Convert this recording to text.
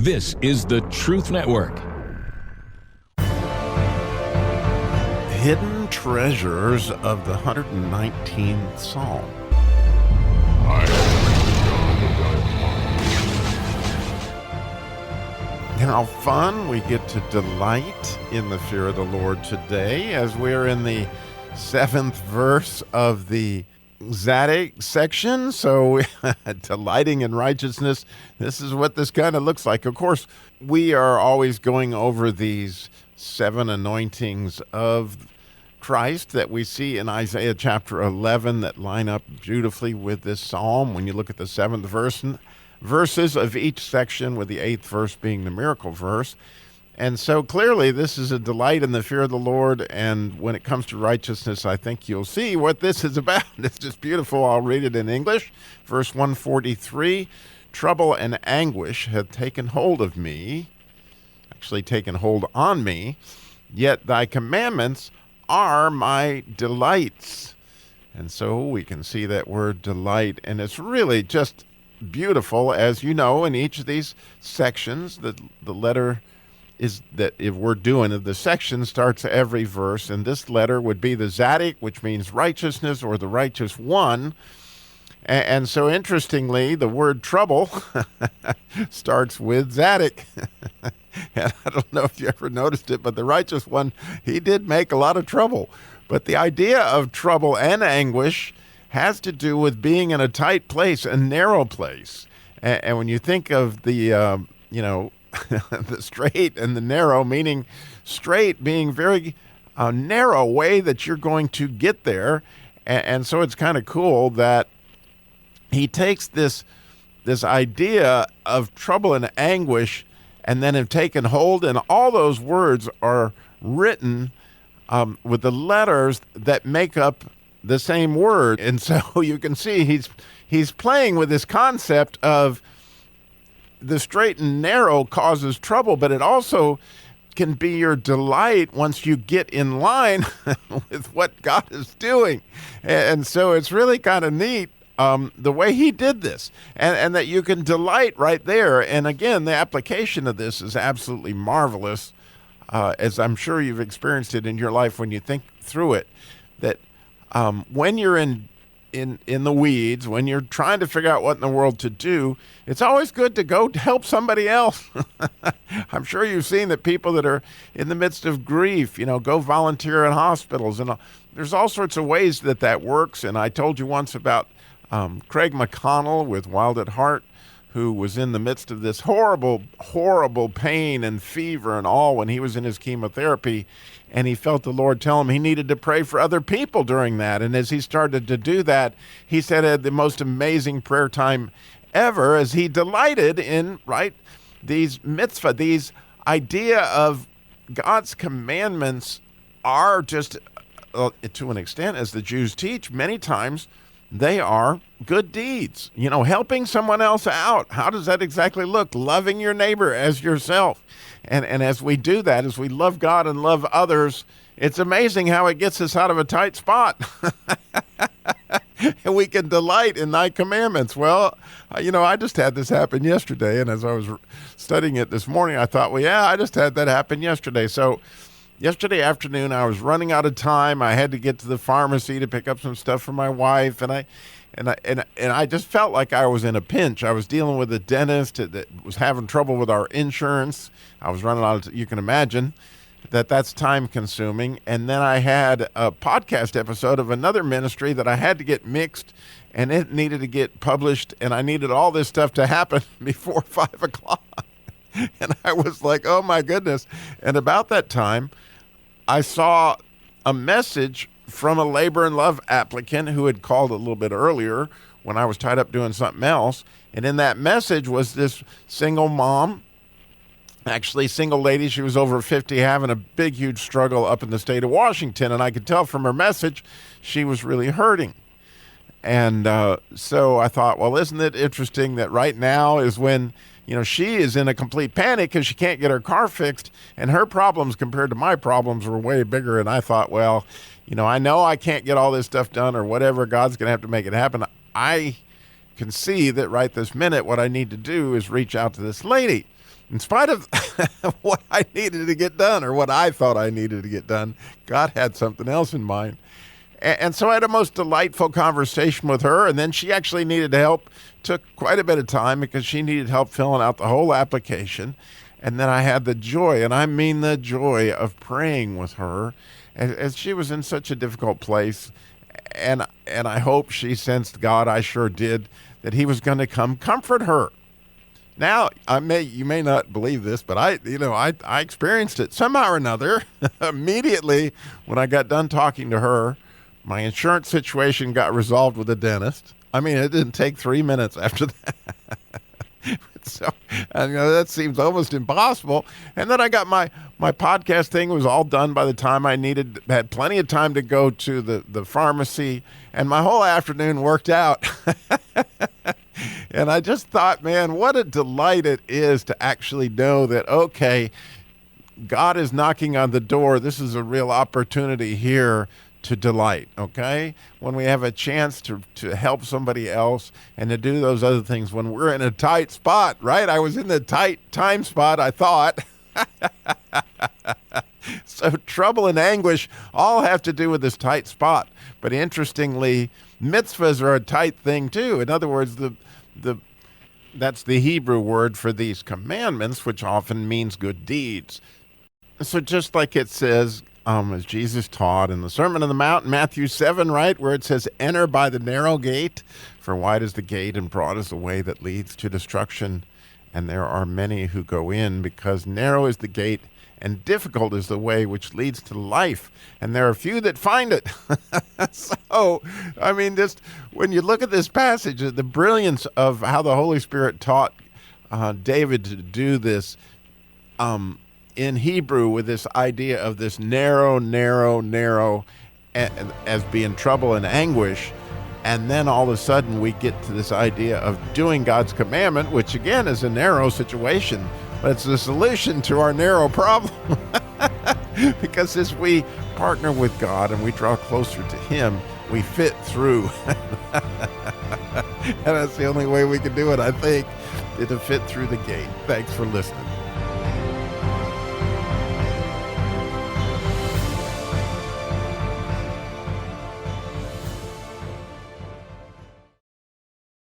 This is the Truth Network. Hidden treasures of the 119th Psalm. How fun we get to delight in the fear of the Lord today as we're in the 7th verse of the Tzadik section. So delighting in righteousness, this is what this kind of looks like. Of course, we are always going over these 7 anointings of Christ that we see in Isaiah chapter 11 that line up beautifully with this psalm. When you look at the 7th verse, verses of each section, with the 8th verse being the miracle verse. And so clearly this is a delight in the fear of the Lord, and when it comes to righteousness, I think you'll see what this is about. It's just beautiful. I'll read it in English. Verse 143, trouble and anguish have taken hold of me, actually taken hold on me, yet thy commandments are my delights. And so we can see that word delight, and it's really just beautiful. As you know, in each of these sections, the letter is that if we're doing it, the section starts every verse, and this letter would be the Tzadik, which means righteousness or the righteous one. And so interestingly, the word trouble starts with Tzadik. And I don't know if you ever noticed it, but the righteous one, he did make a lot of trouble. But the idea of trouble and anguish has to do with being in a tight place, a narrow place. And when you think of the, the straight and the narrow, meaning straight being very narrow way that you're going to get there. And so it's kind of cool that he takes this idea of trouble and anguish and then have taken hold, and all those words are written with the letters that make up the same word. And so you can see he's playing with this concept of the straight and narrow causes trouble, but it also can be your delight once you get in line with what God is doing. And so it's really kind of neat the way he did this, and that you can delight right there. And again, the application of this is absolutely marvelous, as I'm sure you've experienced it in your life when you think through it, that when you're in the weeds, when you're trying to figure out what in the world to do, it's always good to go help somebody else. I'm sure you've seen that people that are in the midst of grief, go volunteer in hospitals, and there's all sorts of ways that works. And I told you once about Craig McConnell with Wild at Heart, who was in the midst of this horrible, horrible pain and fever and all when he was in his chemotherapy, and he felt the Lord tell him he needed to pray for other people during that. And as he started to do that, he said he had the most amazing prayer time ever as he delighted in, these mitzvah, these idea of God's commandments are just, to an extent, as the Jews teach, many times they are good deeds, helping someone else out. How does that exactly look? Loving your neighbor as yourself. And as we do that, as we love God and love others, it's amazing how it gets us out of a tight spot. And we can delight in thy commandments. Well, I just had this happen yesterday. And as I was studying it this morning, I thought, I just had that happen yesterday. So yesterday afternoon, I was running out of time. I had to get to the pharmacy to pick up some stuff for my wife, and I just felt like I was in a pinch. I was dealing with a dentist that was having trouble with our insurance. I was running out of, you can imagine that's time consuming. And then I had a podcast episode of another ministry that I had to get mixed, and it needed to get published, and I needed all this stuff to happen before 5 o'clock. And I was like, oh my goodness. And about that time, I saw a message from a labor and love applicant who had called a little bit earlier when I was tied up doing something else. And in that message was this single mom, actually single lady. She was over 50, having a big, huge struggle up in the state of Washington. And I could tell from her message, she was really hurting. And so I thought, well, isn't it interesting that right now is when she is in a complete panic because she can't get her car fixed, and her problems compared to my problems were way bigger. And I thought, well, I know I can't get all this stuff done or whatever. God's going to have to make it happen. I can see that right this minute what I need to do is reach out to this lady. in spite of what I needed to get done, or what I thought I needed to get done, God had something else in mind. And so I had a most delightful conversation with her, and then she actually needed help. Took quite a bit of time because she needed help filling out the whole application. And then I had the joy, and I mean the joy, of praying with her as she was in such a difficult place. And I hope she sensed, God, I sure did, that he was going to come comfort her. Now, you may not believe this, but I experienced it somehow or another. Immediately when I got done talking to her, my insurance situation got resolved with the dentist. I mean, it didn't take 3 minutes after that. So, that seems almost impossible. And then I got my podcast thing was all done by the time had plenty of time to go to the pharmacy, and my whole afternoon worked out. And I just thought, man, what a delight it is to actually know that, okay, God is knocking on the door. This is a real opportunity here to delight, okay? When we have a chance to help somebody else and to do those other things when we're in a tight spot, right? I was in the tight time spot, I thought. So trouble and anguish all have to do with this tight spot. But interestingly, mitzvahs are a tight thing too. In other words, that's the Hebrew word for these commandments, which often means good deeds. So just like it says, as Jesus taught in the Sermon on the Mount, Matthew 7, right, where it says, enter by the narrow gate, for wide is the gate and broad is the way that leads to destruction. And there are many who go in, because narrow is the gate and difficult is the way which leads to life. And there are few that find it. So, I mean, just when you look at this passage, the brilliance of how the Holy Spirit taught David to do this, in Hebrew, with this idea of this narrow, as being trouble and anguish. And then all of a sudden we get to this idea of doing God's commandment, which again is a narrow situation, but it's the solution to our narrow problem. Because as we partner with God and we draw closer to him, we fit through. And that's the only way we can do it, I think, is to fit through the gate. Thanks for listening.